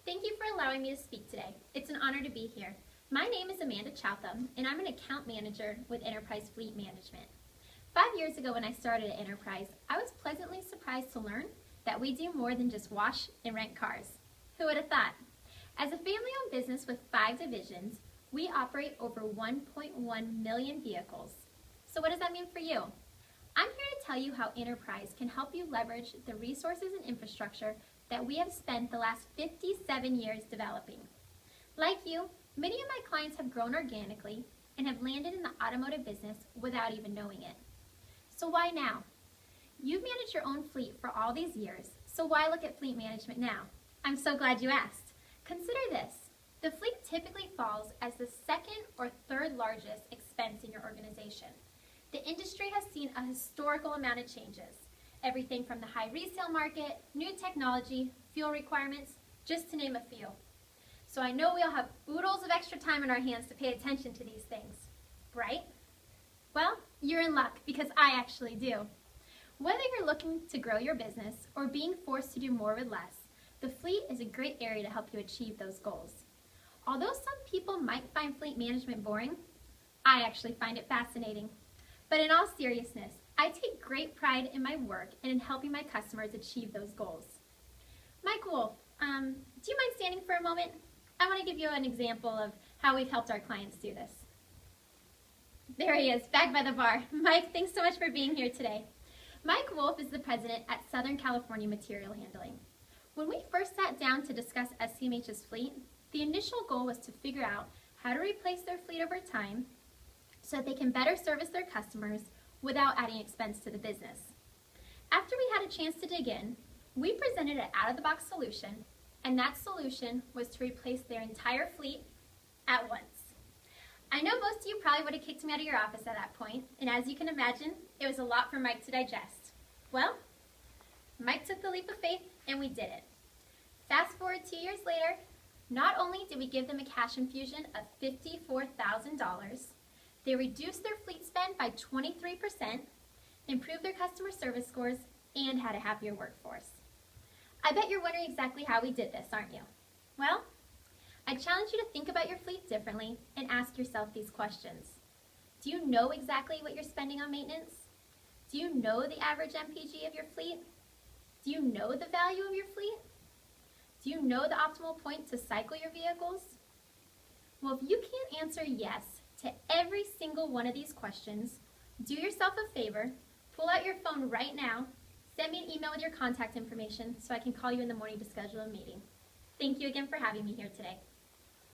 Thank you for allowing me to speak today. It's an honor to be here. My name is Amanda Chowtham, and I'm an account manager with Enterprise Fleet Management. 5 years ago when I started at Enterprise, I was pleasantly surprised to learn that we do more than just wash and rent cars. Who would have thought? As a family-owned business with 5 divisions, we operate over 1.1 million vehicles. So what does that mean for you? I'm here to tell you how Enterprise can help you leverage the resources and infrastructure that we have spent the last 57 years developing. Like you, many of my clients have grown organically and have landed in the automotive business without even knowing it. So why now? You've managed your own fleet for all these years, so why look at fleet management now? I'm so glad you asked. Consider this. The fleet typically falls as the second or third largest expense in your organization. The industry has seen a historical amount of changes. Everything from the high resale market, new technology, fuel requirements, just to name a few. So I know we all have oodles of extra time in our hands to pay attention to these things, right? Well, you're in luck because I actually do. Whether you're looking to grow your business or being forced to do more with less, the fleet is a great area to help you achieve those goals. Although some people might find fleet management boring, I actually find it fascinating. But in all seriousness, I take great pride in my work and in helping my customers achieve those goals. Mike Wolf, do you mind standing for a moment? I want to give you an example of how we've helped our clients do this. There he is, back by the bar. Mike, thanks so much for being here today. Mike Wolf is the president at Southern California Material Handling. When we first sat down to discuss SCMH's fleet, the initial goal was to figure out how to replace their fleet over time so that they can better service their customers without adding expense to the business. After we had a chance to dig in, we presented an out-of-the-box solution, and that solution was to replace their entire fleet at once. I know most of you probably would have kicked me out of your office at that point, and as you can imagine, it was a lot for Mike to digest. Well, Mike took the leap of faith, and we did it. Fast forward 2 years later, not only did we give them a cash infusion of $54,000, they reduced their fleet spend by 23%, improved their customer service scores, and had a happier workforce. I bet you're wondering exactly how we did this, aren't you? Well, I challenge you to think about your fleet differently and ask yourself these questions. Do you know exactly what you're spending on maintenance? Do you know the average MPG of your fleet? Do you know the value of your fleet? Do you know the optimal point to cycle your vehicles? Well, if you can't answer yes to every single one of these questions, do yourself a favor, pull out your phone right now, send me an email with your contact information so I can call you in the morning to schedule a meeting. Thank you again for having me here today.